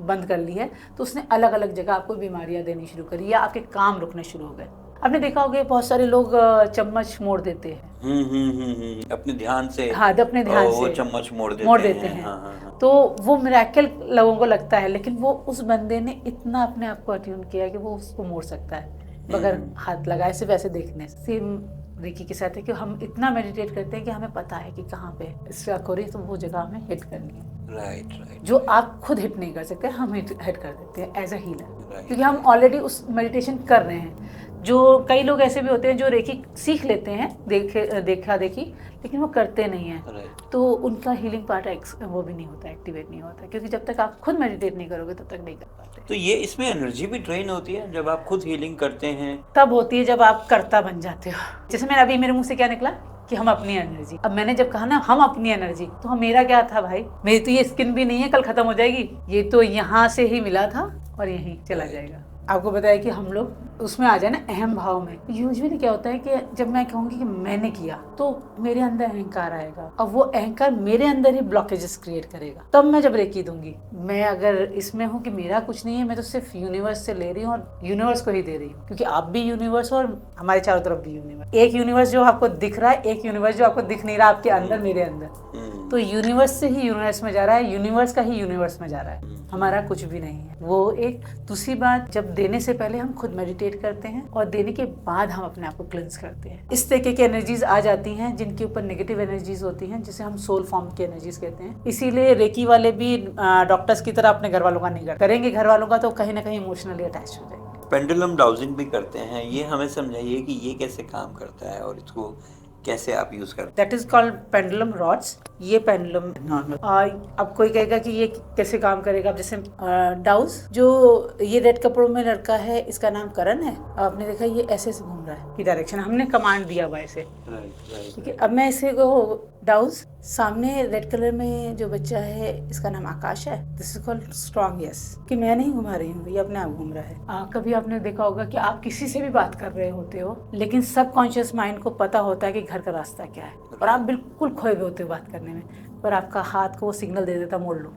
बंद कर ली है तो उसने अलग अलग जगह आपको बीमारियाँ देनी शुरू करी या आपके काम रुकने शुरू हो गए। आपने देखा होगा बहुत सारे लोग चम्मच मोड़ देते हैं अपने ध्यान से। हाँ, अपने ध्यान से वो चम्मच मोड़ देते हैं। हाँ। तो वो मिरेकल लोगों को लगता है, लेकिन वो उस बंदे ने इतना अपने आप को अट्यून किया कि वो उसको मोड़ सकता है बगैर हाथ लगाए, सिर्फ ऐसे देखने। सेम रेकी के साथ है कि हम इतना मेडिटेट करते हैं कि हमें पता है कि कहाँ पे स्ट्रक हो रही है तो वो जगह हमें हिट करनी है। राइट। जो आप खुद हिट नहीं कर सकते हम हिट कर देते हैं एज अ हीलर, क्योंकि हम ऑलरेडी उस मेडिटेशन कर रहे हैं। जो कई लोग ऐसे भी होते हैं जो रेकी सीख लेते हैं देखा देखी, लेकिन वो करते नहीं हैं, तो उनका हीलिंग पार्ट वो भी नहीं होता, एक्टिवेट नहीं होता, क्योंकि जब तक आप खुद मेडिटेट नहीं करोगे तब तक नहीं कर पाते। तो ये इसमें एनर्जी भी ड्रेन होती है जब आप खुद हीलिंग करते हैं? तब होती है जब आप कर्ता बन जाते हो। जैसे मैंने अभी मेरे मुंह से क्या निकला कि हम अपनी एनर्जी, अब मैंने जब कहा ना हम अपनी एनर्जी, तो मेरा क्या था भाई, मेरी तो ये स्किन भी नहीं है कल खत्म हो जाएगी, ये तो यहाँ से ही मिला था और यहीं चला जाएगा। आपको पता है कि हम लोग उसमें आ जाए ना अहम भाव में। यूजुअली क्या होता है कि जब मैं कहूँगी कि मैंने किया तो मेरे अंदर अहंकार आएगा, अब वो अहंकार मेरे अंदर ही ब्लॉकेजेस क्रिएट करेगा। तब मैं जब रेकी दूंगी, मैं अगर इसमें हूँ कि मेरा कुछ नहीं है, मैं तो सिर्फ यूनिवर्स से ले रही हूँ और यूनिवर्स को ही दे रही हूँ, क्योंकि आप भी यूनिवर्स और हमारे चारों तरफ भी यूनिवर्स। एक यूनिवर्स जो आपको दिख रहा है, एक यूनिवर्स जो आपको दिख नहीं रहा आपके अंदर, मेरे अंदर। तो यूनिवर्स से ही यूनिवर्स में जा रहा है, यूनिवर्स का ही यूनिवर्स में जा रहा है, हमारा कुछ भी नहीं है वो। एक दूसरी बात, जब देने से पहले हम खुद मेडिटेट करते हैं और देने के बाद हम अपने आप को क्लेंस करते हैं। इस तरीके की एनर्जीज आ जाती हैं जिनके ऊपर नेगेटिव एनर्जीज होती हैं, जिसे हम सोल फॉर्म की एनर्जीज कहते हैं। इसीलिए रेकी वाले भी डॉक्टर्स की तरह अपने घर वालों का नहीं करेंगे, घर वालों का तो कहीं ना कहीं इमोशनली अटैच हो जाएंगे। पेंडुलम डाउजिंग भी करते हैं, ये हमें समझाइए कि ये कैसे काम करता है और इसको कैसे आप यूज करते हैं? That is called pendulum rods. ये पेंडुलम नॉर्मल। अब कोई कहेगा कि ये कैसे काम करेगा। अब जैसे डाउज, जो ये रेड कपड़ों में लड़का है, इसका नाम करण है। आपने देखा ये ऐसे से घूम रहा है की डायरेक्शन, हमने कमांड दिया हुआ ऐसे, ठीक है। अब मैं इसे डाउज, सामने रेड कलर में जो बच्चा है इसका नाम आकाश है, this is called strong yes, कि मैं नहीं घुमा रही हूँ, ये अपने आप घूम रहा है। कभी आपने देखा होगा कि आप किसी से भी बात कर रहे होते हो, लेकिन सबकॉन्शियस माइंड को पता होता है कि घर का रास्ता क्या है, और आप बिल्कुल खोए हुए होते हो बात करने में, पर आपका हाथ को वो सिग्नल दे देता मोड़ लो,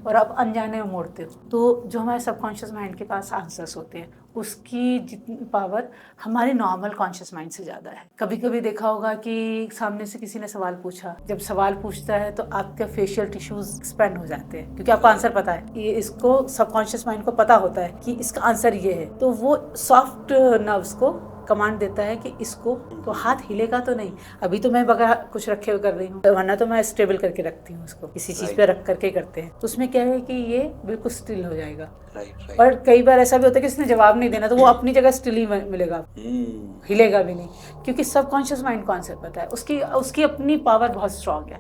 और आप अनजाने में मोड़ते हो। तो जो हमारे सबकॉन्शियस माइंड के पास आंसर्स होते हैं, उसकी जितनी पावर हमारे नॉर्मल कॉन्शियस माइंड से ज़्यादा है। कभी कभी देखा होगा कि सामने से किसी ने सवाल पूछा, जब सवाल पूछता है तो आपके फेशियल टिश्यूज एक्सपेंड हो जाते हैं, क्योंकि आपको आंसर पता है। ये इसको सबकॉन्शियस माइंड को पता होता है कि इसका आंसर ये है, तो वो सॉफ्ट नर्व्स को कमांड देता है कि इसको, तो हाथ हिलेगा तो नहीं। अभी तो मैं बगैर कुछ रखे हुए कर रही हूँ, वरना तो मैं स्टेबल करके रखती हूँ उसको, किसी चीज पे रख करके करते हैं। तो उसमें क्या है कि ये बिल्कुल स्टिल हो जाएगा। और कई बार ऐसा भी होता है कि उसने जवाब नहीं देना, तो वो अपनी जगह स्टिल ही मिलेगा, हिलेगा भी नहीं, क्योंकि सबकॉन्शियस माइंड कॉन्सेप्ट पता है, उसकी अपनी पावर बहुत स्ट्रांग है।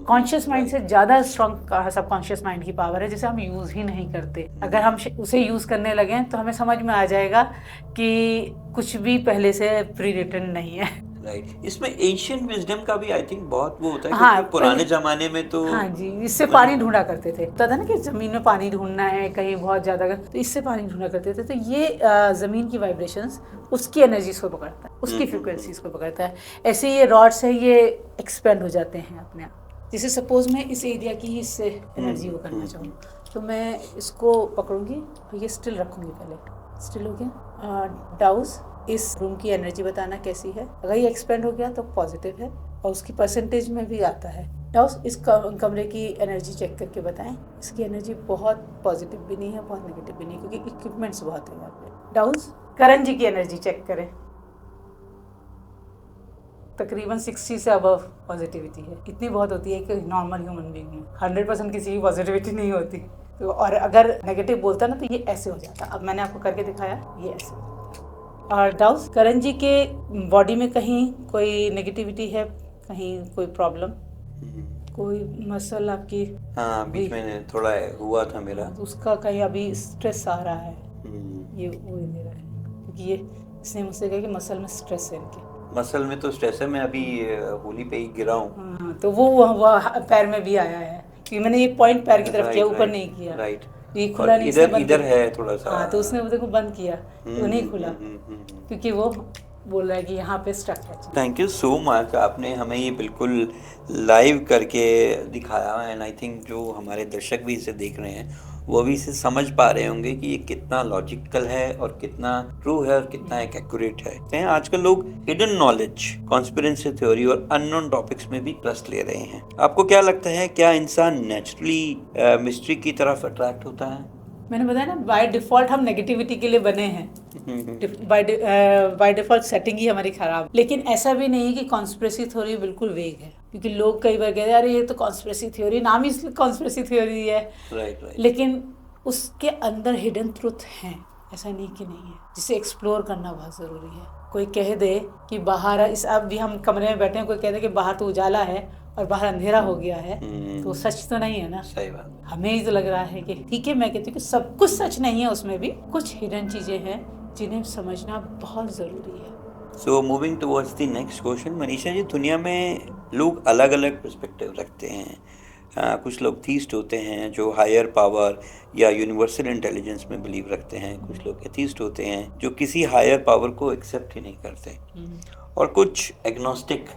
कॉन्शियस माइंड से ज़्यादा स्ट्रांग सबकॉन्शियस माइंड की पावर है, जिसे हम यूज़ ही नहीं करते। अगर हम उसे यूज़ करने लगे तो हमें समझ में आ जाएगा कि कुछ भी पहले से प्री रिटन नहीं है। राइट। इसमें एशियन विजडम का भी आई थिंक बहुत वो होता है, हाँ, क्योंकि पुराने जमाने में तो हाँ जी, इससे पानी ढूंढा करते थे। पता था ना कि जमीन में पानी ढूंढना है कहीं बहुत ज्यादा, तो इससे पानी ढूंढा करते थे। तो ये जमीन की वाइब्रेशंस उसकी एनर्जीज को पकड़ता है, उसकी फ्रिक्वेंसीज को पकड़ता है। ऐसे ये रॉड्स है, ये एक्सपेंड हो जाते हैं अपने आप। जैसे सपोज मैं इस एरिया की इससे एनर्जी वो करना चाहूँ, तो मैं इसको पकड़ूंगी और ये स्टिल रखूंगी। पहले स्टिल हो गया। डाउस इस रूम की एनर्जी बताना कैसी है। अगर ये एक्सपेंड हो गया तो पॉजिटिव है, और उसकी परसेंटेज में भी आता है। डाउस इस कमरे की एनर्जी चेक करके बताएं। इसकी एनर्जी बहुत पॉजिटिव भी नहीं है, बहुत नेगेटिव भी नहीं, क्योंकि इक्विपमेंट्स बहुत है यहाँ पे। डाउस करण जी की एनर्जी चेक करें। तकरीबन 60 से अबव पॉजिटिविटी है। इतनी बहुत होती है कि नॉर्मल ह्यूमन बीइंग में 100% किसी की पॉजिटिविटी नहीं होती। तो और अगर नेगेटिव बोलता ना, तो ये ऐसे हो जाता। अब मैंने आपको करके दिखाया, ये ऐसे हो जाता। और डाउस करण जी के बॉडी में कहीं कोई नेगेटिविटी है, कहीं कोई प्रॉब्लम, कोई मसल आपकी, हाँ बीच में थोड़ा हुआ था मेरा, उसका कहीं अभी स्ट्रेस आ रहा है, ये वो दे रहा है, क्योंकि ये इसने मुझसे कहा कि मसल में स्ट्रेस है इनके। मसल में तो स्ट्रेस है, मैं अभी होली पे ही गिरा हूँ। हाँ, तो वो पैर में भी आया है, क्योंकि मैंने ये पॉइंट पैर की तरफ किया, ऊपर नहीं किया। राइट। ये खुला नहीं, इधर है थोड़ा सा। हाँ, तो उसने वो देखो बंद किया, तो नहीं खुला, क्योंकि वो बोल रहा है कि यहाँ पे स्टक है। थैंक यू सो मच, आपने हमें ये बिल्कुल लाइव करके दिखाया। एंड आई थिंक जो हमारे दर्शक भी इसे देख रहे हैं वो भी इसे समझ पा रहे होंगे कि ये कितना लॉजिकल है और कितना ट्रू है और कितना एक एक्यूरेट है। आजकल लोग हिडन नॉलेज, कॉन्स्पिरेंसी थ्योरी और अननोन टॉपिक्स में भी इंटरेस्ट ले रहे हैं। आपको क्या लगता है, क्या इंसान नेचुरली मिस्ट्री की तरफ अट्रैक्ट होता है? मैंने बताया ना, बाय डिफॉल्ट हम नेगेटिविटी के लिए बने हैं। बाय डिफॉल्ट सेटिंग ही हमारी खराब। लेकिन ऐसा भी नहीं कि कॉन्स्पिरेसी थ्योरी बिल्कुल वेग है, क्योंकि लोग कई बार कहते हैं अरे ये तो कॉन्स्पिरेसी थ्योरी, नाम ही कॉन्स्पिरेसी थ्योरी है। राइट। लेकिन उसके अंदर हिडन ट्रुथ हैं, ऐसा नहीं कि नहीं है, जिसे एक्सप्लोर करना बहुत ज़रूरी है। कोई कह दे कि बाहर अब भी हम कमरे में बैठे हैं, कोई कह दे कि बाहर तो उजाला है और बाहर अंधेरा हो गया है, तो सच तो नहीं है ना। सही बात। हमें ही तो लग रहा है कि ठीक है। मैं कहती हूँ कि सब कुछ सच नहीं है, उसमें भी कुछ हिडन चीजें हैं जिन्हें समझना बहुत जरूरी है। So moving towards the next question, Manisha ji, दुनिया में लोग अलग अलग पर्सपेक्टिव रखते हैं। कुछ लोग थीस्ट होते हैं जो हायर पावर या यूनिवर्सल इंटेलिजेंस में बिलीव रखते हैं। कुछ लोग एथीस्ट होते हैं जो किसी हायर पावर को एक्सेप्ट ही नहीं करते। और कुछ एग्नोस्टिक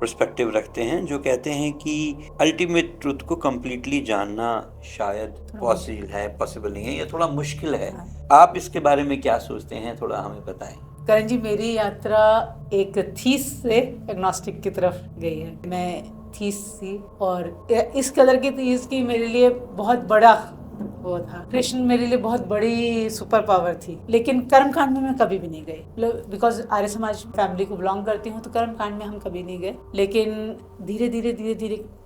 पर्सपेक्टिव रखते हैं जो कहते हैं कि अल्टीमेट ट्रुथ को कंप्लीटली जानना शायद पॉसिबल नहीं है, या थोड़ा मुश्किल है। आप इसके बारे में क्या सोचते हैं, थोड़ा हमें बताएं। करण जी, मेरी यात्रा एक थीस से एग्नोस्टिक की तरफ गई है। मैं थीस थी और इस कदर की थीस की मेरे लिए बहुत बड़ा वो था। कृष्ण मेरे लिए बहुत बड़ी सुपर पावर थी। लेकिन कर्म कांड में मैं कभी भी नहीं गई, बिकॉज आर्य समाज फैमिली को बिलोंग करती हूँ, तो कर्म कांड में हम कभी नहीं गए। लेकिन धीरे धीरे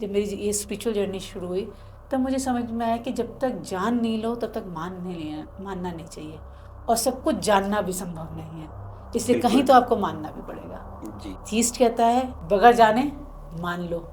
जब मेरी ये स्पिरिचुअल जर्नी शुरू हुई, तब मुझे समझ में आया कि जब तक जान नहीं लो तब तक मानना नहीं चाहिए, और सब कुछ जानना भी संभव नहीं है, इसलिए कहीं तो आपको मानना भी पड़ेगा। थीस्ट कहता है बगैर जाने मान लो,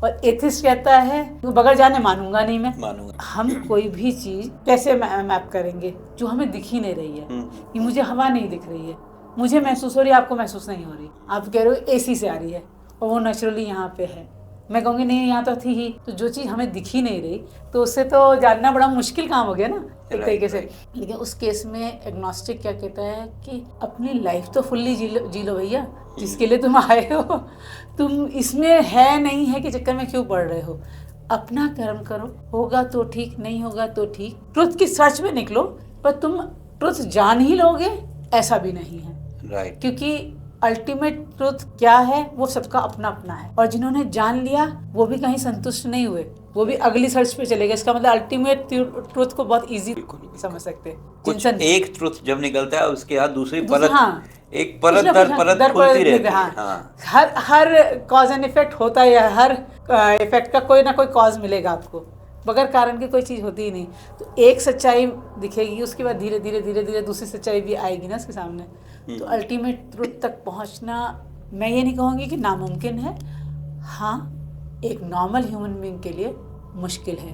और एथिस्ट कहता है बगैर जाने मानूंगा नहीं। मैं मानूंगा। हम कोई भी चीज कैसे मैप करेंगे जो हमें दिख ही नहीं रही है। कि मुझे हवा नहीं दिख रही है, मुझे महसूस हो रही है, आपको महसूस नहीं हो रही। आप कह रहे हो एसी से आ रही है और वो नेचुरली यहाँ पे है, मैं कहूँगी नहीं यहाँ तो थी ही। तो जो चीज़ हमें दिख ही नहीं रही, तो उससे तो जानना बड़ा मुश्किल काम हो गया ना एक तरीके से। लेकिन उस केस में एग्नोस्टिक क्या कहता है कि अपनी लाइफ तो फुल्ली जी लो भैया, जिसके लिए तुम आए हो। तुम इसमें है नहीं है कि चक्कर में क्यों पड़ रहे हो। अपना कर्म करो, होगा तो ठीक, नहीं होगा तो ठीक। ट्रुथ की सर्च में निकलो, पर तुम ट्रुथ जान ही लोगे ऐसा भी नहीं है। राइट। क्योंकि अल्टीमेट ट्रुथ क्या है वो सबका अपना अपना है, और जिन्होंने जान लिया वो भी कहीं संतुष्ट नहीं हुए, वो भी अगली सर्च पे चले गए। इसका मतलब अल्टीमेट ट्रुथ को बहुत इजी समझ सकते हैं। कुछ एक ट्रुथ जब निकलता है उसके बाद दूसरी परत एक परत कुछ ना दर कुछ परत दर खुलती परत रहती है। हाँ। हाँ, हर कॉज एंड इफेक्ट होता है, हर इफेक्ट का कोई ना कोई कॉज मिलेगा आपको, बगैर कारण की कोई चीज़ होती ही नहीं। तो एक सच्चाई दिखेगी, उसके बाद धीरे धीरे धीरे धीरे दूसरी सच्चाई भी आएगी ना उसके सामने। तो अल्टीमेट ट्रुथ तक पहुंचना, मैं ये नहीं कहूँगी कि नामुमकिन है, हाँ एक नॉर्मल ह्यूमन बीइंग के लिए मुश्किल है।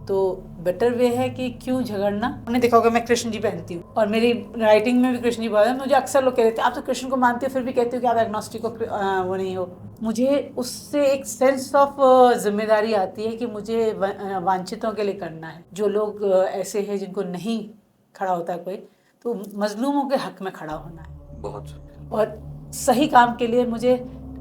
तो बेटर वे है कि क्यों झगड़ना। हमने देखा होगा मैं कृष्ण जी पहनती हूँ और मेरी राइटिंग में भी कृष्ण जी बहुत है। मुझे अक्सर लोग कह देते हैं आप तो कृष्ण को मानते हो फिर भी कहते हो कि आप एग्नोस्टिक हो, वो नहीं हो। मुझे उससे एक सेंस ऑफ जिम्मेदारी आती है कि मुझे वांछितों के लिए करना है। जो लोग ऐसे हैं जिनको नहीं खड़ा होता कोई, तो मजलूमों के हक में खड़ा होना है। बहुत सुंदर। और सही काम के लिए मुझे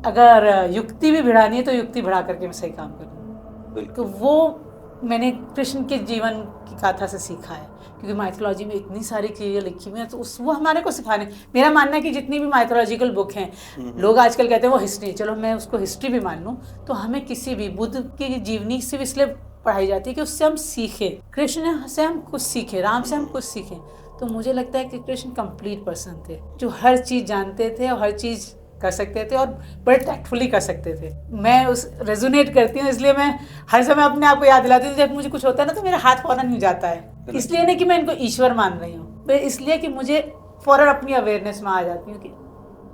अगर युक्ति भी भिड़ानी है तो युक्ति भिड़ा करके मैं सही काम करूँ। बिल्कुल। तो वो मैंने कृष्ण के जीवन की गाथा से सीखा है, क्योंकि माइथोलॉजी में इतनी सारी चीज़ें लिखी हुई हैं, तो वो हमारे को सिखाने। मेरा मानना है कि जितनी भी माइथोलॉजिकल बुक हैं, लोग आजकल कहते हैं वो हिस्ट्री, चलो मैं उसको हिस्ट्री भी मान लूँ, तो हमें किसी भी बुद्ध की जीवनी से भी इसलिए पढ़ाई जाती है कि उससे हम सीखें, कृष्ण से हम कुछ सीखें, राम से हम कुछ सीखें। तो मुझे लगता है कि कृष्ण कंप्लीट पर्सन थे, जो हर चीज़ जानते थे और हर चीज़ कर सकते थे और बड़े टैक्टफुली कर सकते थे। मैं उस रेजोनेट करती हूँ, इसलिए मैं हर समय अपने आप को याद दिलाती हूँ। जब मुझे कुछ होता है ना तो मेरा हाथ फौरन हो जाता है। इसलिए नहीं कि मैं इनको ईश्वर मान रही हूँ, इसलिए कि मुझे फौरन अपनी अवेयरनेस में आ जाती हूँ कि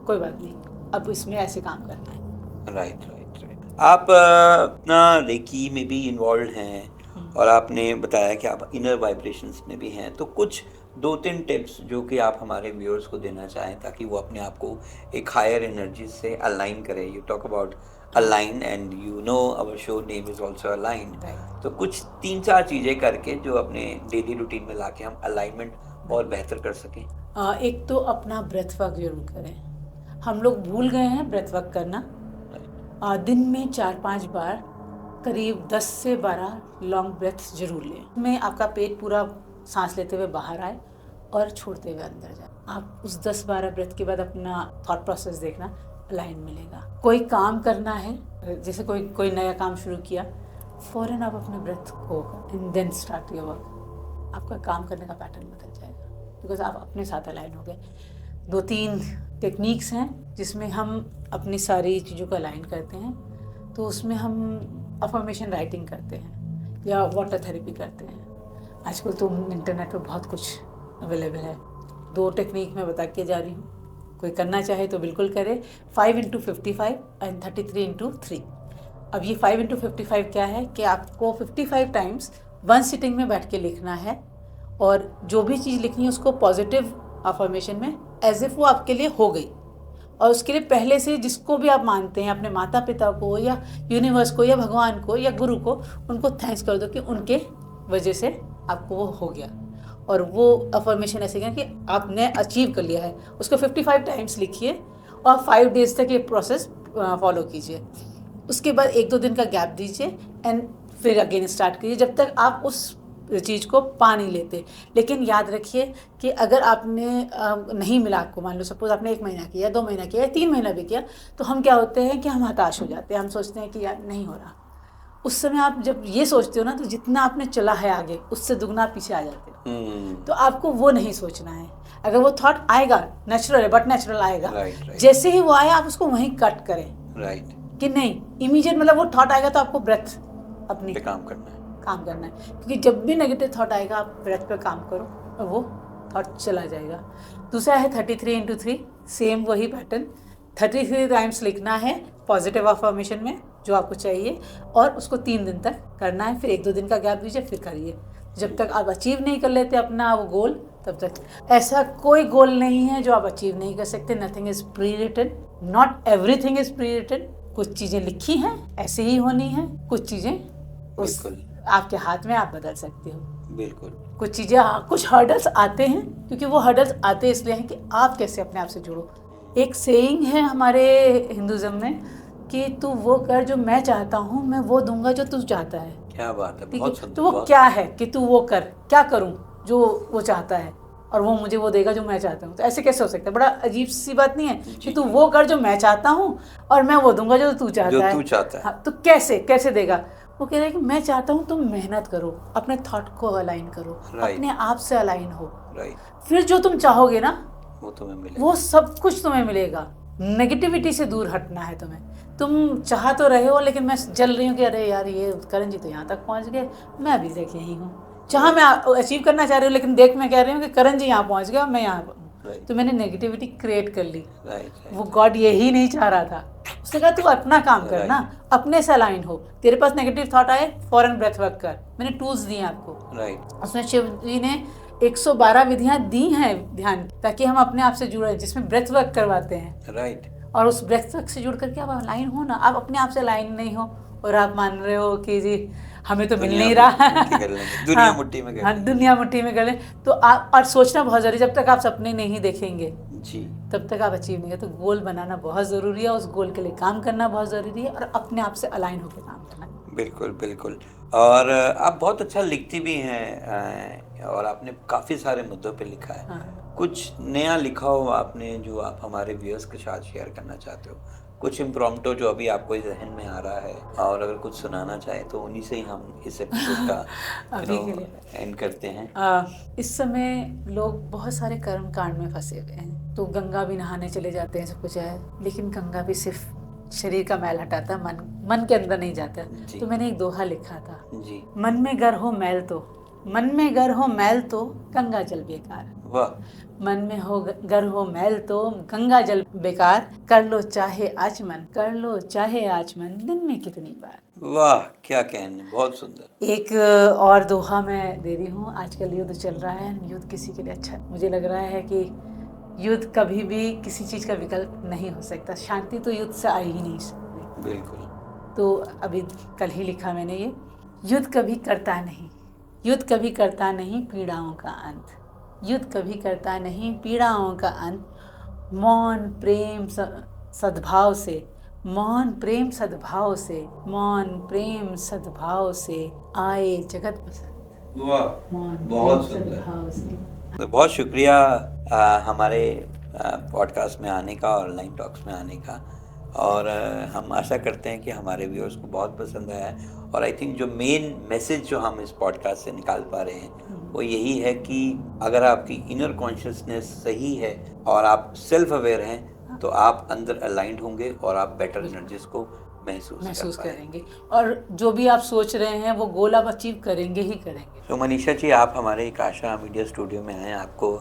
कोई बात नहीं, अब इसमें ऐसे काम करना है। Right right right. आप अपना रेकी में भी इन्वॉल्व हैं और आपने बताया कि आप इनर वाइब्रेशंस में भी हैं, तो कुछ 2-3 टिप्स जो कि आप हमारे व्यूअर्स को देना चाहें ताकि वो अपने आप को एक हायर एनर्जी से अलाइन करें। You talk about align and you know our show name is also align. तो कुछ 3-4 चीज़ें करके जो अपने डेली रूटीन में लाके हम अलाइनमेंट और बेहतर कर सकें। एक तो अपना ब्रेथ वर्क जरूर करें। हम लोग भूल गए हैं ब्रेथ वर्क करना। दिन में 4-5 बार करीब 10 से 12 लॉन्ग ब्रेथ जरूर लें। में आपका पेट पूरा सांस लेते हुए बाहर आए और छोड़ते हुए अंदर जाए। आप उस 10-12 ब्रेथ के बाद अपना थॉट प्रोसेस देखना, अलाइन मिलेगा। कोई काम करना है, जैसे कोई नया काम शुरू किया, फौरन आप अपने ब्रेथ को and then start your work. आपका काम करने का पैटर्न बदल जाएगा, बिकॉज आप अपने साथ अलाइन हो गए। 2-3 टेक्निक्स हैं जिसमें हम अपनी सारी चीज़ों को अलाइन करते हैं। तो उसमें हम अफर्मेशन राइटिंग करते हैं या वाटर थेरेपी करते हैं। आजकल तो इंटरनेट पे बहुत कुछ अवेलेबल है। 2 टेक्निक मैं बता के जा रही हूँ, कोई करना चाहे तो बिल्कुल करे। 5x55 and 33x3। अब ये 5x55 क्या है कि आपको 55 टाइम्स 1 सिटिंग में बैठ के लिखना है, और जो भी चीज़ लिखनी है उसको पॉजिटिव अफर्मेशन में एज इफ वो आपके लिए हो गई। और उसके लिए पहले से जिसको भी आप मानते हैं, अपने माता पिता को या यूनिवर्स को या भगवान को या गुरु को, उनको थैंक्स कर दो कि उनके वजह से आपको वो हो गया। और वो अफर्मेशन ऐसे कि आपने अचीव कर लिया है, उसको 55 टाइम्स लिखिए और 5 डेज तक ये प्रोसेस फॉलो कीजिए। उसके बाद 1-2 दिन का गैप दीजिए एंड फिर अगेन स्टार्ट कीजिए जब तक आप उस चीज़ को पा नहीं लेते। लेकिन याद रखिए कि अगर आपने नहीं मिला आपको, मान लो सपोज आपने 1 महीना किया, 2 महीना किया, 3 महीना भी किया, तो हम क्या होते हैं कि हम हताश हो जाते हैं। हम सोचते हैं कि यार नहीं हो रहा। उस समय आप जब ये सोचते हो ना, तो जितना आपने चला है आगे उससे दुगना आप पीछे आ जाते हो। तो आपको वो नहीं सोचना है। अगर वो थॉट आएगा, नेचुरल है, बट नेचुरल आएगा। जैसे ही वो आया आप उसको वहीं कट करें। कि नहीं इमीडिएट, मतलब वो थॉट आएगा तो आपको ब्रेथ अपनी काम करना है। क्योंकि जब भी नेगेटिव थॉट आएगा आप ब्रेथ पे काम करो और वो थॉट चला जाएगा। दूसरा है 33x3, सेम वही पैटर्न। 33 टाइम्स लिखना है पॉजिटिव अफर्मेशन में जो आपको चाहिए, और उसको 3 दिन तक करना है। फिर 1-2 दिन का गैप दीजिए, फिर करिए। जब तक आप अचीव नहीं कर लेते अपना वो गोल, तब तक। ऐसा कोई गोल नहीं है जो आप अचीव नहीं कर सकते। Nothing is pre written, not everything is pre written. कुछ चीज़ें लिखी हैं, ऐसे ही होनी है। कुछ चीज़ें उस आपके हाथ में, आप बदल सकते हो। बिल्कुल। कुछ चीज़ें, कुछ हर्डल्स आते हैं, क्योंकि वो हर्डल्स आते इसलिए हैं कि आप कैसे अपने आप से जुड़ो। एक सेइंग है हमारे हिंदुज़म में कि तू वो कर जो मैं चाहता हूँ, मैं वो दूंगा जो तू चाहता है। क्या बात है, बहुत सुंदर। तो वो क्या है कि तू वो कर, क्या करूँ जो वो चाहता है और वो मुझे वो देगा जो मैं चाहता हूँ। तो ऐसे कैसे हो सकता है? बड़ा अजीब सी बात नहीं है कि तू वो कर जो मैं चाहता हूँ और मैं वो दूंगा जो तू चाहता है। हाँ, तो कैसे देगा? वो कह रहा है कि मैं चाहता हूँ तुम मेहनत करो, अपने थॉट को अलाइन करो, अपने आप से अलाइन हो, फिर जो तुम चाहोगे ना वो तुम्हें मिलेगा। वो सब कुछ तुम्हें मिलेगा। नेगेटिविटी से दूर हटना है तुम्हें। तुम चाह तो रहे हो, लेकिन मैं जल रही हूँ कि अरे यार ये करण जी तो यहाँ तक पहुँच गए, मैं अभी तक यहीं हूँ। चाह मैं अचीव करना चाह रही हूँ, लेकिन देख मैं कह रही हूँ कि करण जी यहाँ पहुँच गया, मैं यहाँ Right. तो मैंने नेगेटिविटी क्रिएट कर ली। राइट वो गॉड यही नहीं चाह रहा था। उसने कहा तू अपना काम करना, अपने से अलाइन हो। तेरे पास नेगेटिव थॉट आए, फौरन ब्रेथ वर्क कर। मैंने टूल्स दिए आपको। राइट। उसमें शिव जी ने 112 विधियां दी हैं ध्यान, ताकि हम अपने आप से जुड़े, जिसमें ब्रेथ वर्क करवाते हैं। राइट। और उस ब्रेथ वर्क से जुड़ करके आप अलाइन हो ना। आप अपने आप से अलाइन नहीं हो और आप मान रहे हो कि जी हमें तो मिल नहीं रहा है, दुनिया मुट्ठी में कर हाँ, दुनिया मुट्ठी में कर ले। तो आप और सोचना बहुत जरूरी। जब तक आप सपने नहीं देखेंगे जी, तब तक आप अचीव नहीं कर। तो गोल बनाना बहुत ज़रूरी है, उस गोल के लिए काम करना बहुत ज़रूरी है, और अपने आप से अलाइन होकर काम करना। बिल्कुल बिल्कुल। और आप बहुत अच्छा लिखती भी हैं, और आपने काफ़ी सारे मुद्दों पे लिखा है। हाँ। कुछ नया लिखा हो आपने जो आप हमारे व्यूअर्स के साथ शेयर करना चाहते हो? कुछ इम्प्रॉम्प्टो जो अभी आपको जहन में आ रहा है, और अगर कुछ सुनाना चाहे तो उन्हीं से ही हम इस एपिसोड का अभी के लिए एंड करते हैं। इस समय लोग बहुत सारे कर्म कांड में फंसे हुए हैं। तो गंगा भी नहाने चले जाते हैं, सब कुछ है, लेकिन गंगा भी सिर्फ शरीर का मैल हटाता, मन के अंदर नहीं जाता। तो मैंने एक दोहा लिखा था जी, मन में गर हो मैल तो, मन में गर हो मैल तो गंगा जल बेकार। वाह। मन में हो गर हो मैल तो गंगा जल बेकार, कर लो चाहे आचमन, कर लो चाहे आचमन, दिन में कितनी बार। वाह, क्या कहने, बहुत सुंदर। एक और दोहा मैं दे रही हूँ। आजकल युद्ध चल रहा है, युद्ध किसी के लिए अच्छा, मुझे लग रहा है कि युद्ध कभी भी किसी चीज़ का विकल्प नहीं हो सकता। शांति तो युद्ध से आ ही नहीं सकती। बिल्कुल। तो अभी कल ही लिखा मैंने ये, युद्ध कभी करता नहीं, युद्ध कभी करता नहीं पीड़ाओं का अंत, युद्ध कभी करता नहीं पीड़ाओं का अंत, मौन प्रेम सद्भाव से, मौन प्रेम सद्भाव से, मौन प्रेम सद्भाव से आए जगत बसंत। वाह, बहुत सुंदर। तो बहुत शुक्रिया हमारे पॉडकास्ट में आने का और लाइन टॉक्स में आने का। और हम आशा करते हैं कि हमारे व्यूअर्स को बहुत पसंद आया है। और आई थिंक जो मेन मैसेज जो हम इस पॉडकास्ट से निकाल पा रहे हैं वो यही है कि अगर आपकी इनर कॉन्शियसनेस सही है और आप सेल्फ अवेयर हैं तो आप अंदर अलाइंड होंगे और आप बेटर एनर्जीज को महसूस करेंगे, और जो भी आप सोच रहे हैं वो गोल आप अचीव करेंगे ही करेंगे। तो मनीषा जी, आप हमारे एक आशा मीडिया स्टूडियो में आए, आपको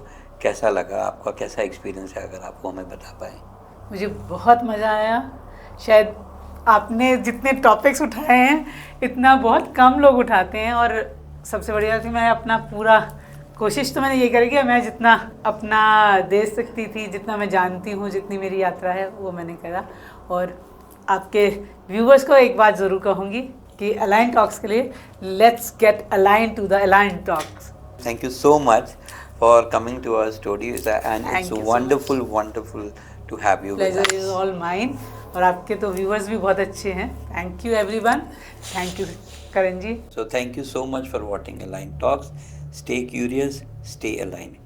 कैसा लगा, आपका कैसा एक्सपीरियंस है, अगर आपको हमें बता पाए? मुझे बहुत मज़ा आया। शायद आपने जितने टॉपिक्स उठाए हैं इतना बहुत कम लोग उठाते हैं, और सबसे बड़ी बात है मैं अपना पूरा कोशिश तो मैंने ये करी कि मैं जितना अपना दे सकती थी, जितना मैं जानती हूँ, जितनी मेरी यात्रा है वो मैंने करा। और आपके व्यूवर्स को एक बात ज़रूर कहूँगी कि अलाइन टॉक्स के लिए let's get align to the align talks. Thank you so much for coming to our studio and it's wonderful to have you. Pleasure is all mine. और आपके तो व्यूवर्स भी बहुत अच्छे हैं। Thank you everyone. Thank you Karan ji. So thank you so much for watching Align Talks. Stay curious, stay aligned.